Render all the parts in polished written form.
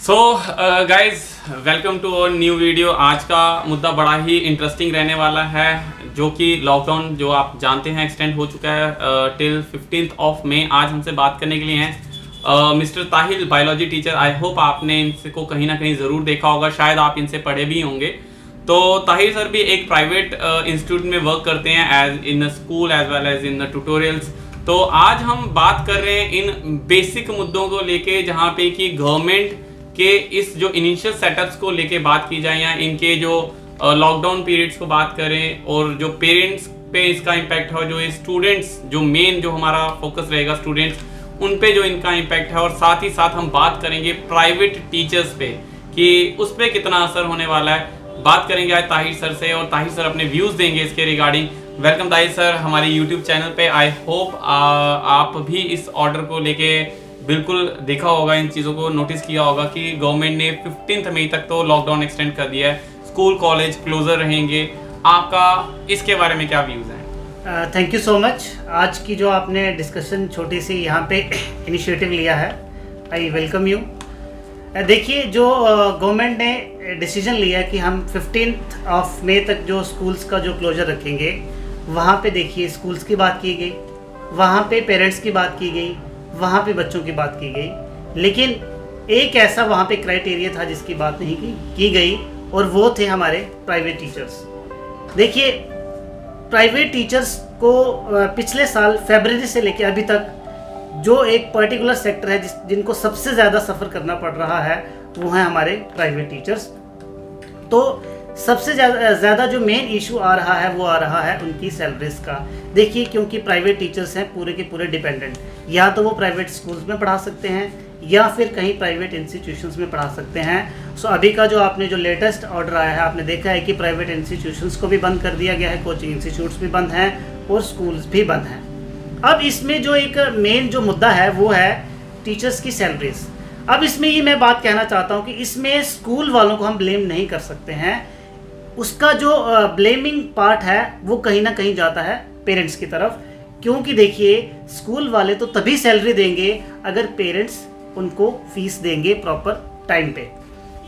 So guys welcome to our new video. आज का मुद्दा बड़ा ही इंटरेस्टिंग रहने वाला है, जो कि लॉकडाउन जो आप जानते हैं एक्सटेंड हो चुका है टिल 15 मई। आज हमसे बात करने के लिए हैं mister Tahil, biology teacher. I hope आपने इनसे को कहीं ना कहीं ज़रूर देखा होगा, शायद आप इनसे पढ़े भी होंगे। तो ताहिर सर भी एक प्राइवेट इंस्टीट्यूट में वर्क करते हैं as in school as well as in tutorials. तो आज हम बात कर रहे हैं इन बेसिक मुद्दों को लेके, जहाँ पे कि गवर्नमेंट के इस जो इनिशियल सेटअप्स को लेके बात की जाए, या इनके जो लॉकडाउन पीरियड्स को बात करें, और जो पेरेंट्स पे इसका इम्पैक्ट है, जो स्टूडेंट्स जो मेन जो हमारा फोकस रहेगा स्टूडेंट्स उन पे जो इनका इम्पैक्ट है, और साथ ही साथ हम बात करेंगे प्राइवेट टीचर्स पे कि उस पर कितना असर होने वाला है। बात करेंगे आज ताहिर सर से, और ताहिर सर अपने व्यूज देंगे इसके रिगार्डिंग। वेलकम ताहिर सर हमारे यूट्यूब चैनल पे। आई होप आप भी इस ऑर्डर को लेके बिल्कुल देखा होगा, इन चीज़ों को नोटिस किया होगा कि गवर्नमेंट ने 15 मई तक तो लॉकडाउन एक्सटेंड कर दिया है, स्कूल कॉलेज क्लोजर रहेंगे। आपका इसके बारे में क्या व्यूज़ हैं? Thank you so much. आज की जो आपने डिस्कशन छोटी सी यहाँ पे इनिशिएटिव लिया है, आई वेलकम यू। देखिए, जो गवर्नमेंट ने डिसीजन लिया कि हम 15 मई तक जो स्कूल्स का जो क्लोजर रखेंगे, वहाँ पे देखिए स्कूल्स की बात की गई, वहाँ पे पेरेंट्स की बात की गई, वहाँ पे बच्चों की बात की गई, लेकिन एक ऐसा वहाँ पे क्राइटेरिया था जिसकी बात नहीं की गई, और वो थे हमारे प्राइवेट टीचर्स। देखिए, प्राइवेट टीचर्स को पिछले साल फरवरी से लेकर अभी तक जो एक पर्टिकुलर सेक्टर है जिनको सबसे ज़्यादा सफ़र करना पड़ रहा है, वो हैं हमारे प्राइवेट टीचर्स। तो सबसे ज़्यादा जो मेन इशू आ रहा है वो आ रहा है उनकी सैलरीज का। देखिए, क्योंकि प्राइवेट टीचर्स हैं पूरे के पूरे डिपेंडेंट, या तो वो प्राइवेट स्कूल्स में पढ़ा सकते हैं या फिर कहीं प्राइवेट इंस्टीट्यूशंस में पढ़ा सकते हैं। सो अभी का जो आपने जो लेटेस्ट ऑर्डर आया है, आपने देखा है कि प्राइवेट इंस्टीट्यूशंस को भी बंद कर दिया गया है, कोचिंग इंस्टीट्यूट्स भी बंद हैं और स्कूल्स भी बंद हैं। अब इसमें जो एक मेन जो मुद्दा है वो है टीचर्स की सैलरीज। अब इसमें ये मैं बात कहना चाहता हूँ कि इसमें स्कूल वालों को हम ब्लेम नहीं कर सकते हैं। उसका जो ब्लेमिंग पार्ट है वो कहीं ना कहीं जाता है पेरेंट्स की तरफ, क्योंकि देखिए स्कूल वाले तो तभी सैलरी देंगे अगर पेरेंट्स उनको फीस देंगे प्रॉपर टाइम पे।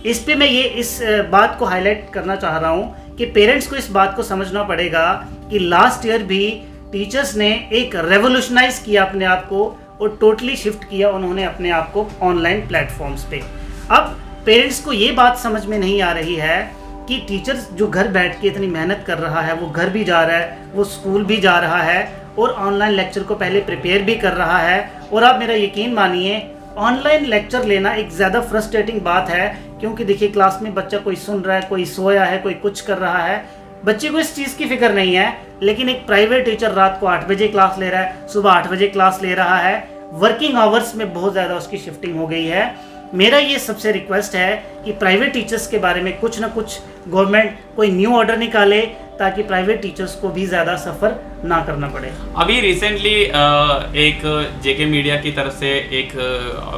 इस पे मैं ये इस बात को हाईलाइट करना चाह रहा हूँ कि पेरेंट्स को इस बात को समझना पड़ेगा कि लास्ट ईयर भी टीचर्स ने एक रेवोल्यूशनाइज किया अपने आप को, और टोटली शिफ्ट किया उन्होंने अपने आप को ऑनलाइन प्लेटफॉर्म्स पे। अब पेरेंट्स को ये बात समझ में नहीं आ रही है कि टीचर्स जो घर बैठ के इतनी मेहनत कर रहा है, वो घर भी जा रहा है, वो स्कूल भी जा रहा है, और ऑनलाइन लेक्चर को पहले प्रिपेयर भी कर रहा है। और आप मेरा यकीन मानिए, ऑनलाइन लेक्चर लेना एक ज़्यादा फ्रस्ट्रेटिंग बात है, क्योंकि देखिए क्लास में बच्चा कोई सुन रहा है, कोई सोया है, कोई कुछ कर रहा है, बच्चे को इस चीज़ की फिक्र नहीं है। लेकिन एक प्राइवेट टीचर रात को 8 बजे क्लास ले रहा है, सुबह 8 बजे क्लास ले रहा है, वर्किंग आवर्स में बहुत ज़्यादा उसकी शिफ्टिंग हो गई है। मेरा ये सबसे रिक्वेस्ट है कि प्राइवेट टीचर्स के बारे में कुछ ना कुछ गवर्नमेंट कोई न्यू ऑर्डर निकाले, ताकि प्राइवेट टीचर्स को भी ज़्यादा सफ़र ना करना पड़े। अभी रिसेंटली एक जेके मीडिया की तरफ से एक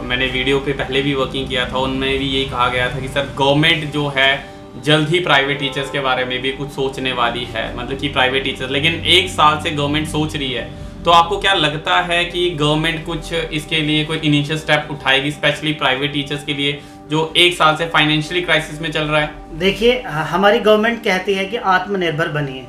मैंने वीडियो पे पहले भी वर्किंग किया था, उनमें भी यही कहा गया था कि सर गवर्नमेंट जो है जल्द ही प्राइवेट टीचर्स के बारे में भी कुछ सोचने वाली है, मतलब कि प्राइवेट टीचर्स। लेकिन एक साल से गवर्नमेंट सोच रही है, तो आपको क्या लगता है कि गवर्नमेंट कुछ इसके लिए कोई इनिशियल स्टेप उठाएगी, स्पेशली प्राइवेट टीचर्स के लिए जो एक साल से फाइनेंशियली क्राइसिस में चल रहा है? देखिए, हमारी गवर्नमेंट कहती है कि आत्मनिर्भर बनिए,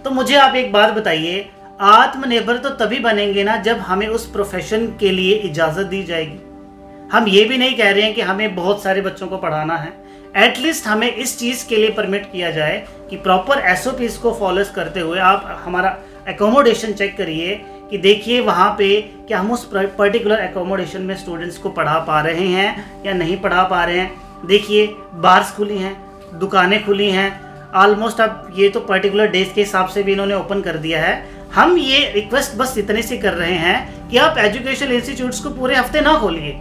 तो मुझे आप एक बात बताइए, आत्मनिर्भर तो तभी बनेंगे ना जब हमें उस प्रोफेशन के लिए इजाज़त दी जाएगी। हम ये भी नहीं कह रहे हैं कि हमें बहुत सारे बच्चों को पढ़ाना है, एटलीस्ट हमें इस चीज़ के लिए परमिट किया जाए कि प्रॉपर SOPs को फॉलो करते हुए आप हमारा एकोमोडेशन चेक करिए कि देखिए वहाँ पे क्या हम उस पर्टिकुलर एकोमोडेशन में स्टूडेंट्स को पढ़ा पा रहे हैं या नहीं पढ़ा पा रहे हैं। देखिए, बार्स खुली हैं, दुकानें खुली हैं, ऑलमोस्ट अब ये तो पर्टिकुलर डेज के हिसाब से भी इन्होंने ओपन कर दिया है। हम ये रिक्वेस्ट बस इतने से कर रहे हैं कि आप एजुकेशनल इंस्टीट्यूट्स को पूरे हफ्ते ना खोलिए,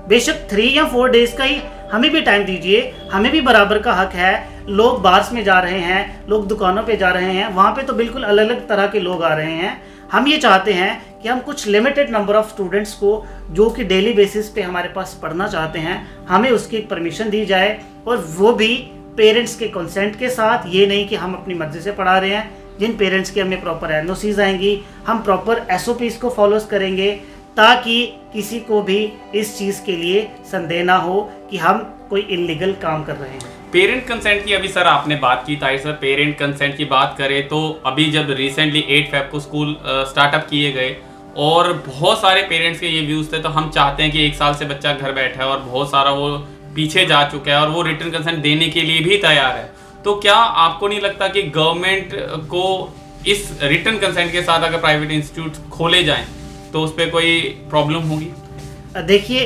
बेशक 3 या 4 डेज का ही हमें भी टाइम दीजिए। हमें भी बराबर का हक है। लोग बार्स में जा रहे हैं, लोग दुकानों पे जा रहे हैं, वहाँ पे तो बिल्कुल अलग अलग तरह के लोग आ रहे हैं। हम ये चाहते हैं कि हम कुछ लिमिटेड नंबर ऑफ स्टूडेंट्स को जो कि डेली बेसिस पे हमारे पास पढ़ना चाहते हैं, हमें उसकी परमिशन दी जाए, और वो भी पेरेंट्स के कंसेंट के साथ। ये नहीं कि हम अपनी मर्जी से पढ़ा रहे हैं। जिन पेरेंट्स के हमें प्रॉपर NOCs आएंगी, हम प्रॉपर SOPs को फॉलो करेंगे, ताकि किसी को भी इस चीज़ के लिए संदेह ना हो कि हम कोई इलीगल काम कर रहे हैं। पेरेंट कंसेंट की अभी सर आपने बात की ताकि सर पेरेंट कंसेंट की बात करें तो अभी जब रिसेंटली 8 फेब को स्कूल स्टार्टअप किए गए और बहुत सारे पेरेंट्स के ये व्यूज़ थे, तो हम चाहते हैं कि 1 साल से बच्चा घर बैठा है और बहुत सारा वो पीछे जा चुका है और वो रिटर्न कंसेंट देने के लिए भी तैयार है। तो क्या आपको नहीं लगता कि गवर्नमेंट को इस रिटर्न कंसेंट के साथ अगर प्राइवेट इंस्टीट्यूट खोले जाएं तो उस पर कोई प्रॉब्लम होगी? देखिए,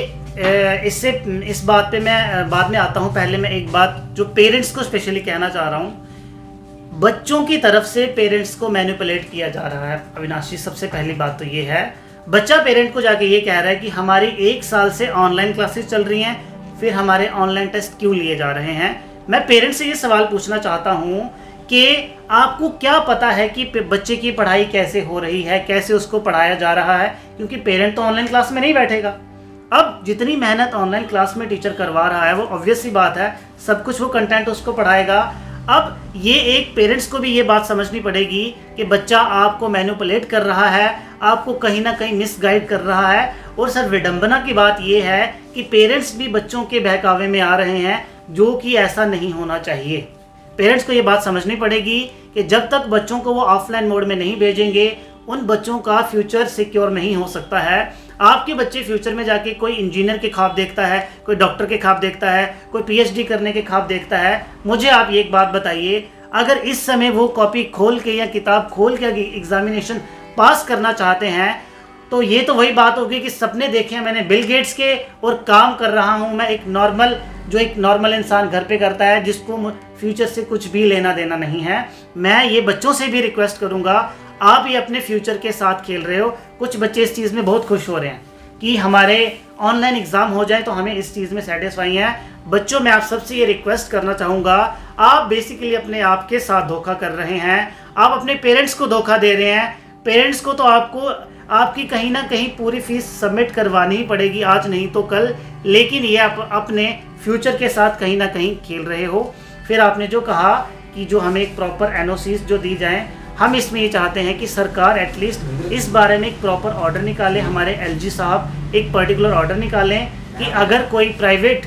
इस बात पे मैं बाद में आता हूँ। पहले मैं एक बात जो पेरेंट्स को स्पेशली कहना चाह रहा हूँ, बच्चों की तरफ से पेरेंट्स को मैनिपुलेट किया जा रहा है। अविनाश जी, सबसे पहली बात तो ये है, बच्चा पेरेंट को जाके ये कह रहा है कि हमारी 1 साल से ऑनलाइन क्लासेस चल रही हैं, फिर हमारे ऑनलाइन टेस्ट क्यों लिए जा रहे हैं। मैं पेरेंट्स से ये सवाल पूछना चाहता हूँ कि आपको क्या पता है कि बच्चे की पढ़ाई कैसे हो रही है, कैसे उसको पढ़ाया जा रहा है, क्योंकि पेरेंट तो ऑनलाइन क्लास में नहीं बैठेगा। अब जितनी मेहनत ऑनलाइन क्लास में टीचर करवा रहा है वो ऑब्वियस सी बात है सब कुछ वो कंटेंट उसको पढ़ाएगा। अब ये एक पेरेंट्स को भी ये बात समझनी पड़ेगी कि बच्चा आपको मैनिपुलेट कर रहा है, आपको कहीं ना कहीं मिसगाइड कर रहा है। और सर, विडंबना की बात ये है कि पेरेंट्स भी बच्चों के बहकावे में आ रहे हैं, जो कि ऐसा नहीं होना चाहिए। पेरेंट्स को ये बात समझनी पड़ेगी कि जब तक बच्चों को वो ऑफलाइन मोड में नहीं भेजेंगे, उन बच्चों का फ्यूचर सिक्योर नहीं हो सकता है। आपके बच्चे फ्यूचर में जाके कोई इंजीनियर के ख्वाब देखता है, कोई डॉक्टर के ख्वाब देखता है, कोई पीएचडी करने के ख्वाब देखता है। मुझे आप ये एक बात बताइए, अगर इस समय वो कॉपी खोल के या किताब खोल के एग्जामिनेशन पास करना चाहते हैं तो ये तो वही बात होगी कि सपने देखे हैं मैंने बिल गेट्स के और काम कर रहा हूँ मैं एक नॉर्मल इंसान घर पे करता है, जिसको फ्यूचर से कुछ भी लेना देना नहीं है। मैं ये बच्चों से भी रिक्वेस्ट करूँगा, आप ये अपने फ्यूचर के साथ खेल रहे हो। कुछ बच्चे इस चीज़ में बहुत खुश हो रहे हैं कि हमारे ऑनलाइन एग्ज़ाम हो जाए तो हमें इस चीज़ में सेटिस्फाई हैं। बच्चों, मैं आप सबसे ये रिक्वेस्ट करना चाहूँगा, आप बेसिकली अपने आप के साथ धोखा कर रहे हैं, आप अपने पेरेंट्स को धोखा दे रहे हैं। पेरेंट्स को तो आपकी कहीं ना कहीं पूरी फीस सबमिट करवानी ही पड़ेगी, आज नहीं तो कल, लेकिन ये आप अपने फ्यूचर के साथ कहीं ना कहीं खेल रहे हो। फिर आपने जो कहा कि जो हमें एक प्रॉपर एनओसीज जो दी जाएं, हम इसमें ये चाहते हैं कि सरकार एटलीस्ट इस बारे में एक प्रॉपर ऑर्डर निकाले, हमारे एलजी साहब एक पर्टिकुलर ऑर्डर निकालें कि अगर कोई प्राइवेट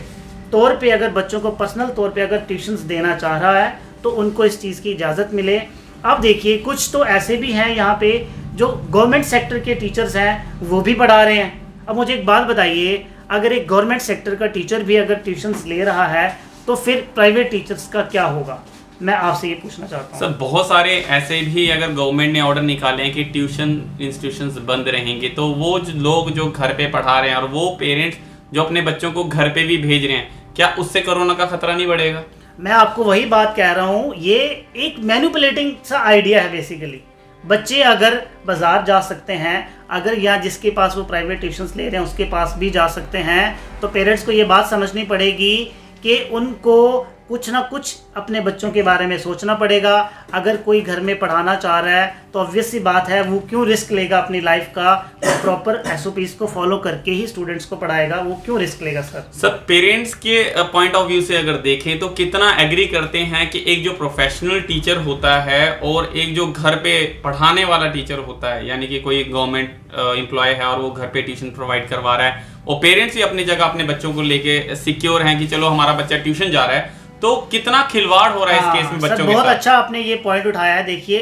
तौर पे अगर बच्चों को पर्सनल तौर पे अगर ट्यूशन्स देना चाह रहा है तो उनको इस चीज़ की इजाज़त मिले। अब देखिए, कुछ तो ऐसे भी हैं यहाँ पे जो गवर्नमेंट सेक्टर के टीचर्स हैं वो भी पढ़ा रहे हैं। अब मुझे एक बात बताइए, अगर एक गवर्नमेंट सेक्टर का टीचर भी अगर ट्यूशन्स ले रहा है तो फिर प्राइवेट टीचर्स का क्या होगा? मैं आपसे ये पूछना चाहता हूँ। सर, बहुत सारे ऐसे भी अगर गवर्नमेंट ने ऑर्डर निकाले हैं कि ट्यूशन इंस्टीट्यूशंस बंद रहेंगे, तो वो लोग जो घर पे पढ़ा रहे हैं और वो पेरेंट्स जो अपने बच्चों को घर पे भी भेज रहे हैं, क्या उससे कोरोना का खतरा नहीं बढ़ेगा? मैं आपको वही बात कह रहा हूँ, ये एक मैनिपुलेटिंग सा आइडिया है बेसिकली। बच्चे अगर बाजार जा सकते हैं, अगर या जिसके पास वो प्राइवेट ट्यूशन्स ले रहे हैं उसके पास भी जा सकते हैं, तो पेरेंट्स को ये बात समझनी पड़ेगी कि उनको कुछ ना कुछ अपने बच्चों के बारे में सोचना पड़ेगा। अगर कोई घर में पढ़ाना चाह रहा है तो ऑब्वियस सी बात है वो क्यों रिस्क लेगा अपनी लाइफ का, प्रॉपर एसओपीज को फॉलो करके ही स्टूडेंट्स को पढ़ाएगा, वो क्यों रिस्क लेगा? सर, पेरेंट्स के पॉइंट ऑफ व्यू से अगर देखें तो कितना एग्री करते हैं कि एक जो प्रोफेशनल टीचर होता है और एक जो घर पे पढ़ाने वाला टीचर होता है, यानी कि कोई गवर्नमेंट एम्प्लॉय है और वो घर पे ट्यूशन प्रोवाइड करवा रहा है, और पेरेंट्स भी अपनी जगह अपने बच्चों को लेके सिक्योर हैं कि चलो हमारा बच्चा ट्यूशन जा रहा है, तो कितना खिलवाड़ हो रहा है इस केस में बच्चों के साथ? बहुत अच्छा आपने ये पॉइंट उठाया है। देखिए,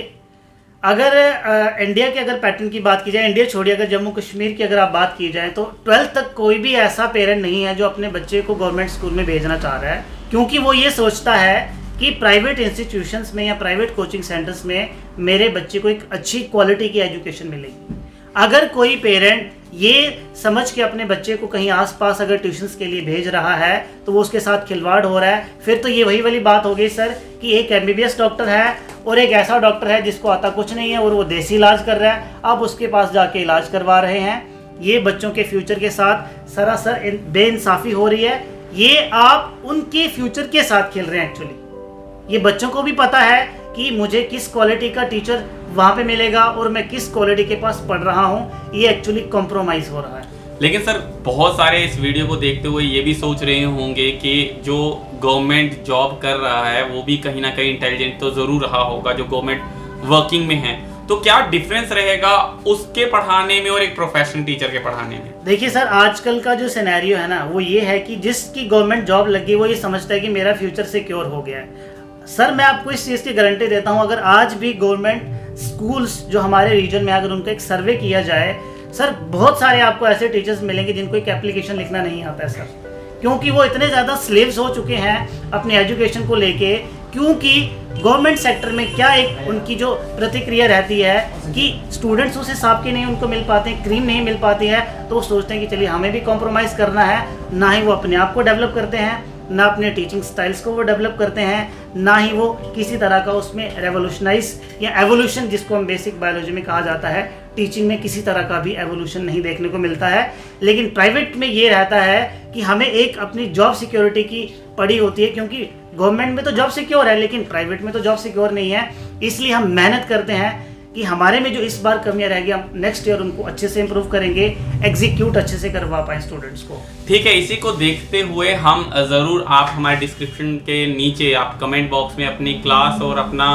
अगर इंडिया के अगर पैटर्न की बात की जाए, इंडिया छोड़िए, अगर जम्मू कश्मीर की अगर आप बात की जाए तो 12th तक कोई भी ऐसा पेरेंट नहीं है जो अपने बच्चे को गवर्नमेंट स्कूल में भेजना चाह रहा है, क्योंकि वो ये सोचता है कि प्राइवेट इंस्टीट्यूशंस में या प्राइवेट कोचिंग सेंटर्स में मेरे बच्चे को एक अच्छी क्वालिटी की एजुकेशन मिलेगी। अगर कोई पेरेंट ये समझ के अपने बच्चे को कहीं आसपास अगर ट्यूशन्स के लिए भेज रहा है तो वो उसके साथ खिलवाड़ हो रहा है। फिर तो ये वही वाली बात हो गई सर कि एक MBBS डॉक्टर है और एक ऐसा डॉक्टर है जिसको आता कुछ नहीं है और वो देसी इलाज कर रहा है, आप उसके पास जाके इलाज करवा रहे हैं। ये बच्चों के फ्यूचर के साथ सरासर बेइंसाफ़ी हो रही है। ये आप उनके फ्यूचर के साथ खेल रहे हैं। एक्चुअली ये बच्चों को भी पता है कि मुझे किस क्वालिटी का टीचर वहाँ पे मिलेगा और मैं किस क्वालिटी के पास पढ़ रहा हूँ, ये एक्चुअली कॉम्प्रोमाइज़ हो रहा है। लेकिन सर, बहुत सारे इस वीडियो को देखते हुए ये भी सोच रहे होंगे कि जो गवर्नमेंट जॉब कर रहा है वो भी कहीं ना कहीं इंटेलिजेंट तो ज़रूर रहा होगा, जो गवर्नमेंट वर्किंग में है, तो क्या डिफरेंस रहेगा उसके पढ़ाने में और एक प्रोफेशनल टीचर के पढ़ाने में? देखिए सर, आजकल का जो सिनेरियो है ना वो ये है कि जिसकी गवर्नमेंट जॉब लगी वो ये समझता है कि मेरा फ्यूचर सिक्योर हो गया है। सर मैं आपको इस चीज़ की गारंटी देता हूँ, अगर आज भी गवर्नमेंट स्कूल्स जो हमारे रीजन में अगर उनका एक सर्वे किया जाए सर, बहुत सारे आपको ऐसे टीचर्स मिलेंगे जिनको एक एप्लीकेशन लिखना नहीं आता है सर, क्योंकि वो इतने ज़्यादा स्लेव्स हो चुके हैं अपनी एजुकेशन को लेके। क्योंकि गवर्नमेंट सेक्टर में क्या एक उनकी जो प्रतिक्रिया रहती है कि स्टूडेंट्स उस हिसाब के नहीं उनको मिल पाते हैं, क्रीम नहीं मिल पाती है, तो वो सोचते हैं कि चलिए हमें भी कॉम्प्रोमाइज़ करना है। ना ही वो अपने आप को डेवलप करते हैं, ना अपने टीचिंग स्टाइल्स को वो डेवलप करते हैं, ना ही वो किसी तरह का उसमें रेवोल्यूशनाइज या एवोल्यूशन जिसको हम बेसिक बायोलॉजी में कहा जाता है, टीचिंग में किसी तरह का भी एवोल्यूशन नहीं देखने को मिलता है। लेकिन प्राइवेट में ये रहता है कि हमें एक अपनी जॉब सिक्योरिटी की पड़ी होती है, क्योंकि गवर्नमेंट में तो जॉब सिक्योर है लेकिन प्राइवेट में तो जॉब सिक्योर नहीं है। इसलिए हम मेहनत करते हैं कि हमारे में जो इस बार कमियां रहेगी हम नेक्स्ट ईयर उनको अच्छे से इंप्रूव करेंगे, एग्जीक्यूट अच्छे से करवा पाए स्टूडेंट्स को। ठीक है, इसी को देखते हुए हम ज़रूर, आप हमारे डिस्क्रिप्शन के नीचे आप कमेंट बॉक्स में अपनी क्लास और अपना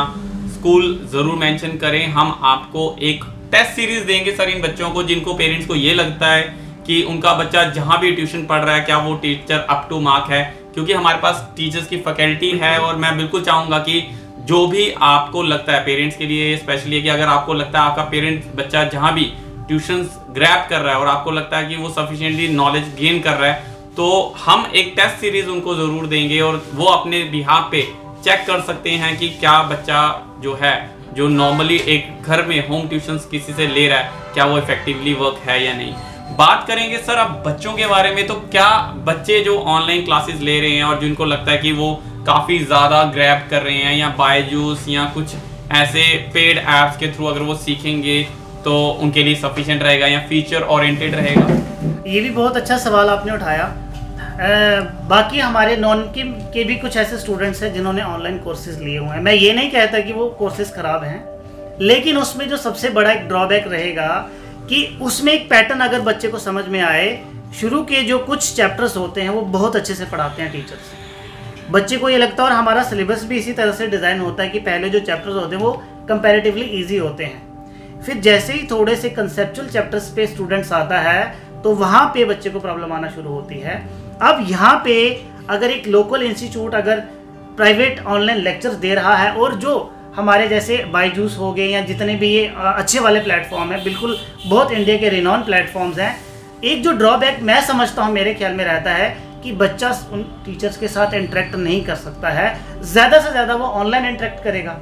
स्कूल ज़रूर मेंशन करें। हम आपको एक टेस्ट सीरीज देंगे सर इन बच्चों को जिनको पेरेंट्स को ये लगता है कि उनका बच्चा जहाँ भी ट्यूशन पढ़ रहा है क्या वो टीचर अप टू मार्क है, क्योंकि हमारे पास टीचर्स की फैकल्टी है। और मैं बिल्कुल चाहूँगा कि जो भी आपको लगता है, पेरेंट्स के लिए स्पेशली, कि अगर आपको लगता है आपका बच्चा जहाँ भी ट्यूशंस ग्रैब कर रहा है और आपको लगता है कि वो सफिशिएंटली नॉलेज गेन कर रहा है, तो हम एक टेस्ट सीरीज उनको ज़रूर देंगे और वो अपने बिहाफ पे चेक कर सकते हैं कि क्या बच्चा जो है, जो नॉर्मली एक घर में होम ट्यूशंस किसी से ले रहा है, क्या वो इफेक्टिवली वर्क है या नहीं। बात करेंगे सर अब बच्चों के बारे में, तो क्या बच्चे जो ऑनलाइन क्लासेस ले रहे हैं और जिनको लगता है कि वो काफ़ी ज़्यादा ग्रैब कर रहे हैं, या बायजूस या कुछ ऐसे पेड ऐप्स के थ्रू अगर वो सीखेंगे तो उनके लिए सफिशिएंट रहेगा या फीचर ओरिएंटेड रहेगा? ये भी बहुत अच्छा सवाल आपने उठाया। बाकी हमारे नॉन के भी कुछ ऐसे स्टूडेंट्स हैं जिन्होंने ऑनलाइन कोर्सेज लिए हुए हैं। मैं ये नहीं कहता कि वो कोर्सेज ख़राब हैं, लेकिन उसमें जो सबसे बड़ा एक ड्रॉबैक रहेगा कि उसमें एक पैटर्न अगर बच्चे को समझ में आए, शुरू के जो कुछ चैप्टर्स होते हैं वो बहुत अच्छे से पढ़ाते हैं टीचर्स, बच्चे को ये लगता है, और हमारा सिलेबस भी इसी तरह से डिज़ाइन होता है कि पहले जो चैप्टर्स होते हैं वो कंपैरेटिवली ईजी होते हैं। फिर जैसे ही थोड़े से कंसेप्चुअल चैप्टर्स पे स्टूडेंट्स आता है तो वहाँ पे बच्चे को प्रॉब्लम आना शुरू होती है। अब यहाँ पे अगर एक लोकल इंस्टीट्यूट अगर प्राइवेट ऑनलाइन लेक्चर्स दे रहा है, और जो हमारे जैसे बायजूस हो गए या जितने भी ये अच्छे वाले प्लेटफॉर्म हैं, बिल्कुल बहुत इंडिया के रिनॉन प्लेटफॉर्म्स हैं, एक जो ड्रॉबैक मैं समझता हूँ मेरे ख्याल में रहता है कि बच्चा उन टीचर्स के साथ इंटरेक्ट नहीं कर सकता है। ज़्यादा से ज़्यादा वो ऑनलाइन इंटरेक्ट करेगा,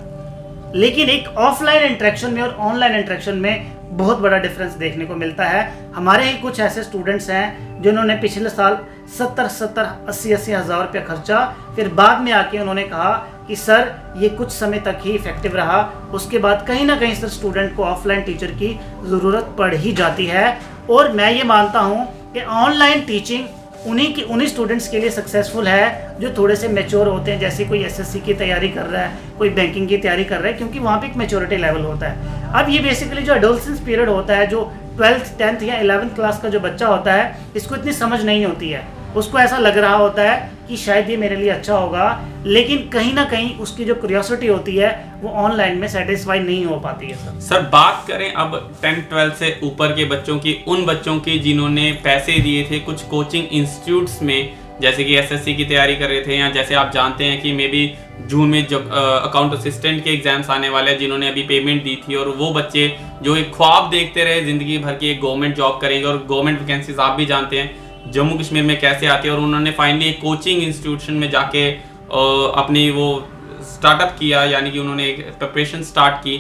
लेकिन एक ऑफलाइन इंटरेक्शन में और ऑनलाइन इंटरेक्शन में बहुत बड़ा डिफरेंस देखने को मिलता है। हमारे ही कुछ ऐसे स्टूडेंट्स हैं जिन्होंने पिछले साल 70-80 हज़ार रुपया खर्चा, फिर बाद में आके उन्होंने कहा कि सर ये कुछ समय तक ही इफेक्टिव रहा, उसके बाद कहीं ना कहीं सर स्टूडेंट को ऑफलाइन टीचर की ज़रूरत पड़ ही जाती है। और मैं ये मानता हूँ कि ऑनलाइन टीचिंग उन्हीं स्टूडेंट्स के लिए सक्सेसफुल है जो थोड़े से मैच्योर होते हैं, जैसे कोई एसएससी की तैयारी कर रहा है, कोई बैंकिंग की तैयारी कर रहा है, क्योंकि वहाँ पे एक मैच्योरिटी लेवल होता है। अब ये बेसिकली जो एडोलसेंस पीरियड होता है, जो 12th 10th या 11th क्लास का जो बच्चा होता है, इसको इतनी समझ नहीं होती है, उसको ऐसा लग रहा होता है कि शायद ये मेरे लिए अच्छा होगा, लेकिन कहीं ना कहीं उसकी जो क्यूरियोसिटी होती है वो ऑनलाइन में सेटिस्फाई नहीं हो पाती है। सर बात करें अब 10th-12th से ऊपर के बच्चों की, उन बच्चों की जिन्होंने पैसे दिए थे कुछ कोचिंग इंस्टीट्यूट्स में, जैसे कि एसएससी की तैयारी कर रहे थे, या जैसे आप जानते हैं कि मे बी जून में जब अकाउंट असिस्टेंट के एग्जाम्स आने वाले हैं, जिन्होंने अभी पेमेंट दी थी, और वो बच्चे जो एक ख्वाब देखते रहे ज़िंदगी भर की एक गवर्नमेंट जॉब करेंगे, और गवर्नमेंट वैकेंसीज आप भी जानते हैं जम्मू कश्मीर में कैसे आती है, और उन्होंने फाइनली एक कोचिंग इंस्टीट्यूशन में जाके अपनी वो स्टार्टअप किया, यानी कि उन्होंने एक प्रिपरेशन स्टार्ट की।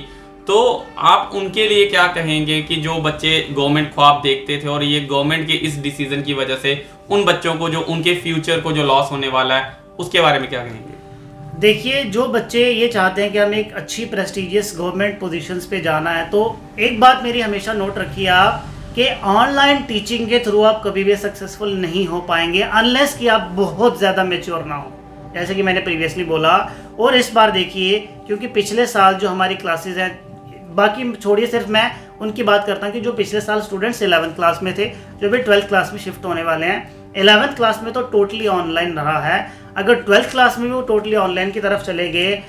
तो आप उनके लिए क्या कहेंगे कि जो बच्चे गवर्नमेंट ख्वाब देखते थे और ये गवर्नमेंट के इस डिसीजन की वजह से उन बच्चों को जो उनके फ्यूचर को जो लॉस होने वाला है, उसके बारे में क्या कहेंगे? देखिए, जो बच्चे ये चाहते हैं कि हमें एक अच्छी प्रेस्टिजियस गवर्नमेंट पोजीशंस पे जाना है, तो एक बात मेरी हमेशा नोट रखिए आप कि ऑनलाइन टीचिंग के थ्रू आप कभी भी सक्सेसफुल नहीं हो पाएंगे अनलेस कि आप बहुत ज़्यादा मैच्योर ना हो, जैसे कि मैंने प्रीवियसली बोला। और इस बार देखिए, क्योंकि पिछले साल जो हमारी क्लासेस हैं, बाकी छोड़िए, सिर्फ मैं उनकी बात करता हूँ कि जो पिछले साल स्टूडेंट्स 11th क्लास में थे, जो भी 12th क्लास में शिफ्ट होने वाले हैं, 11th क्लास में तो टोटली ऑनलाइन रहा है। अगर 12th क्लास में भी वो टोटली ऑनलाइन की तरफ चले गए,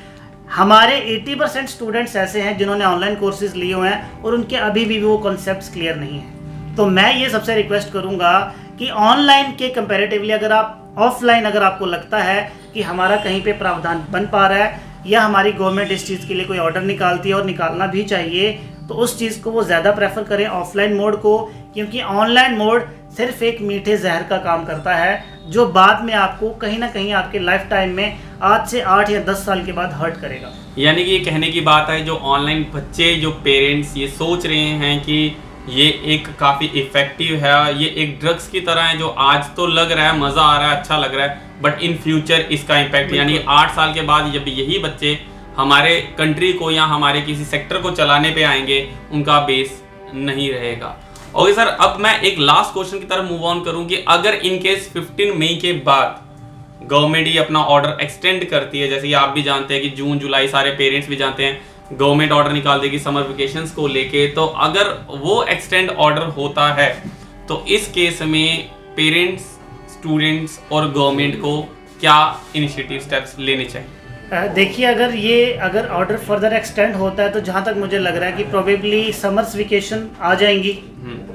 हमारे 80% स्टूडेंट्स ऐसे हैं जिन्होंने ऑनलाइन कोर्सेज लिए हुए हैं और उनके अभी भी वो कॉन्सेप्ट्स क्लियर नहीं हैं। तो मैं ये सबसे रिक्वेस्ट करूँगा कि ऑनलाइन के कंपैरेटिवली अगर आप ऑफलाइन अगर आपको लगता है कि हमारा कहीं पे प्रावधान बन पा रहा है या हमारी गवर्नमेंट इस चीज़ के लिए कोई ऑर्डर निकालती है और निकालना भी चाहिए, तो उस चीज़ को वो ज़्यादा प्रेफर करें ऑफलाइन मोड को, क्योंकि ऑनलाइन मोड सिर्फ एक मीठे जहर का काम करता है जो बाद में आपको कहीं ना कहीं आपके लाइफ टाइम में आज से 8 या 10 साल के बाद हर्ट करेगा। यानी कि ये कहने की बात है, जो ऑनलाइन बच्चे, जो पेरेंट्स ये सोच रहे हैं कि ये एक काफ़ी इफ़ेक्टिव है, ये एक ड्रग्स की तरह है जो आज तो लग रहा है, मज़ा आ रहा है, अच्छा लग रहा है, बट इन फ्यूचर इसका इम्पैक्ट, यानी 8 साल के बाद जब यही बच्चे हमारे कंट्री को या हमारे किसी सेक्टर को चलाने पे आएंगे, उनका बेस नहीं रहेगा। ओके सर, अब मैं एक लास्ट क्वेश्चन की तरफ मूव ऑन करूं कि अगर इन केस 15 मई के बाद गवर्नमेंट ही अपना ऑर्डर एक्सटेंड करती है, जैसे कि आप भी जानते हैं कि जून जुलाई सारे पेरेंट्स भी जानते हैं गवर्नमेंट ऑर्डर निकाल देगी समर वेकेशंस को लेके, तो अगर वो एक्सटेंड ऑर्डर होता है तो इस केस में पेरेंट्स, स्टूडेंट्स और गवर्नमेंट को क्या इनिशिएटिव स्टेप्स लेने चाहिए? देखिए, अगर ऑर्डर फर्दर एक्सटेंड होता है तो जहाँ तक मुझे लग रहा है कि प्रोबेबली समर्स वेकेशन आ जाएंगी,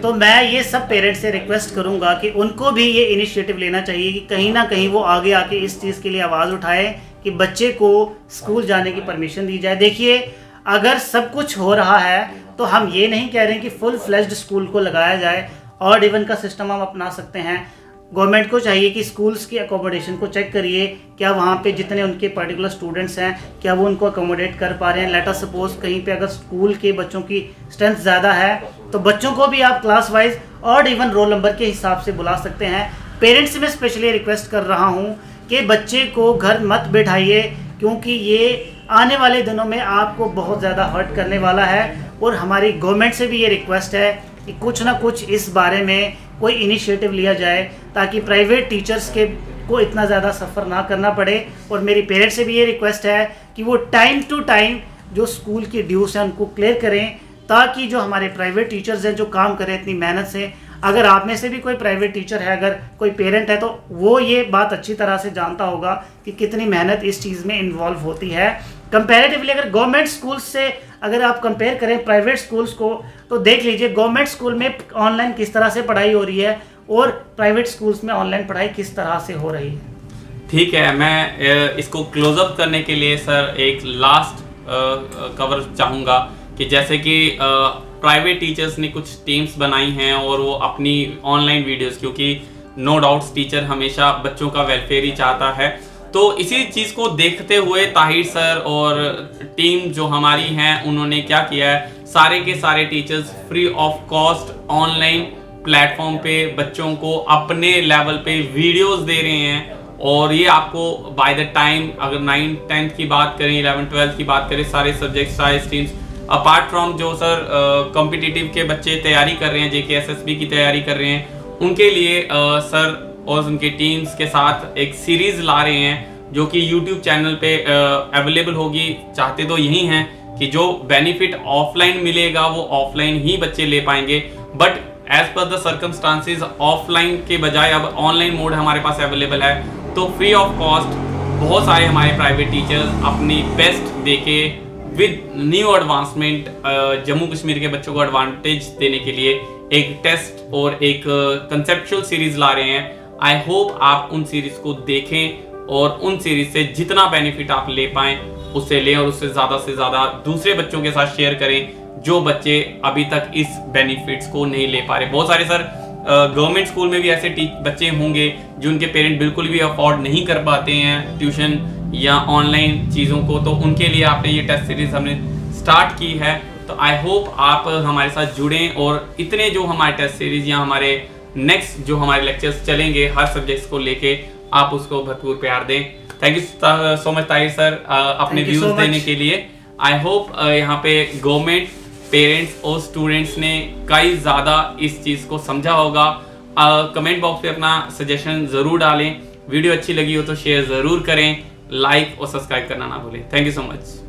तो मैं ये सब पेरेंट्स से रिक्वेस्ट करूँगा कि उनको भी ये इनिशिएटिव लेना चाहिए कि कहीं ना कहीं वो आगे आके इस चीज़ के लिए आवाज़ उठाएं कि बच्चे को स्कूल जाने की परमिशन दी जाए। देखिए, अगर सब कुछ हो रहा है तो हम ये नहीं कह रहे हैं कि फुल फ्लेज्ड स्कूल को लगाया जाए, ऑड इवन का सिस्टम हम अपना सकते हैं। गवर्नमेंट को चाहिए कि स्कूल्स की अकोमोडेशन को चेक करिए, क्या वहाँ पे जितने उनके पर्टिकुलर स्टूडेंट्स हैं क्या वो उनको अकोमोडेट कर पा रहे हैं। लेट अस सपोज कहीं पे अगर स्कूल के बच्चों की स्ट्रेंथ ज़्यादा है तो बच्चों को भी आप class wise odd even roll number के हिसाब से बुला सकते हैं। पेरेंट्स से मैं स्पेशली रिक्वेस्ट कर रहा हूँ कि बच्चे को घर मत बिठाइए, क्योंकि ये आने वाले दिनों में आपको बहुत ज़्यादा हर्ट करने वाला है। और हमारी गवर्नमेंट से भी ये रिक्वेस्ट है कि कुछ ना कुछ इस बारे में कोई इनिशिएटिव लिया जाए ताकि प्राइवेट टीचर्स के को इतना ज़्यादा सफ़र ना करना पड़े। और मेरी पेरेंट्स से भी ये रिक्वेस्ट है कि वो टाइम टू टाइम जो स्कूल की ड्यूज़ हैं उनको क्लियर करें, ताकि जो हमारे प्राइवेट टीचर्स हैं जो काम करें इतनी मेहनत से, अगर आप में से भी कोई प्राइवेट टीचर है, अगर कोई पेरेंट है, तो वो ये बात अच्छी तरह से जानता होगा कि कितनी मेहनत इस चीज़ में इन्वॉल्व होती है। कंपैरेटिवली अगर गवर्नमेंट स्कूल्स से अगर आप कंपेयर करें प्राइवेट स्कूल्स को, तो देख लीजिए गवर्नमेंट स्कूल में ऑनलाइन किस तरह से पढ़ाई हो रही है और प्राइवेट स्कूल्स में ऑनलाइन पढ़ाई किस तरह से हो रही है। ठीक है, मैं इसको क्लोजअप करने के लिए सर एक लास्ट कवर चाहूँगा कि जैसे कि प्राइवेट टीचर्स ने कुछ टीम्स बनाई हैं और वो अपनी ऑनलाइन वीडियोस, क्योंकि नो डाउट्स टीचर हमेशा बच्चों का वेलफेयर ही चाहता है, तो इसी चीज़ को देखते हुए ताहिर सर और टीम जो हमारी हैं उन्होंने क्या किया है, सारे के सारे teachers free of cost online platform पे बच्चों को अपने लेवल पे वीडियोस दे रहे हैं। और ये आपको बाय द टाइम अगर 9th 10th की बात करें, 11th 12th की बात करें, सारे सब्जेक्ट्स सारे स्ट्रीम्स अपार्ट फ्रॉम जो सर कॉम्पिटिटिव के बच्चे तैयारी कर रहे हैं, JKSSB की तैयारी कर रहे हैं, उनके लिए सर और उनके टीम्स के साथ एक सीरीज़ ला रहे हैं जो कि YouTube चैनल पे अवेलेबल होगी। चाहते तो यही हैं कि जो बेनिफिट ऑफलाइन मिलेगा वो ऑफलाइन ही बच्चे ले पाएंगे, but as per the circumstances offline के बजाय अब ऑनलाइन मोड हमारे पास अवेलेबल है, तो फ्री ऑफ कॉस्ट बहुत सारे हमारे प्राइवेट टीचर्स अपनी बेस्ट देके with new advancement Jammu Kashmir के बच्चों को एडवांटेज देने के लिए एक टेस्ट और एक कंसेप्चुअल सीरीज ला रहे हैं। आई होप आप उन सीरीज को देखें और उन सीरीज से जितना बेनिफिट आप ले पाएं उससे लें और उससे से ज़्यादा दूसरे बच्चों के साथ शेयर करें जो बच्चे अभी तक इस बेनिफिट्स को नहीं ले पा रहे। बहुत सारे सर गवर्नमेंट स्कूल में भी ऐसे बच्चे होंगे जिनके पेरेंट बिल्कुल भी अफोर्ड नहीं कर पाते हैं ट्यूशन या ऑनलाइन चीज़ों को, तो उनके लिए आपने ये टेस्ट सीरीज हमने स्टार्ट की है। तो आई होप आप हमारे साथ जुड़ें और इतने जो हमारे टेस्ट सीरीज या हमारे नेक्स्ट जो हमारे लेक्चर्स चलेंगे हर सब्जेक्ट्स को लेके आप उसको भरपूर प्यार दें। Thank you so much Tahir sir अपने व्यूज देने के लिए। आई होप यहाँ पे गवर्नमेंट, पेरेंट्स और स्टूडेंट्स ने कई ज़्यादा इस चीज़ को समझा होगा। कमेंट बॉक्स पे अपना सजेशन ज़रूर डालें। वीडियो अच्छी लगी हो तो शेयर ज़रूर करें, लाइक और सब्सक्राइब करना ना भूलें। Thank you so much.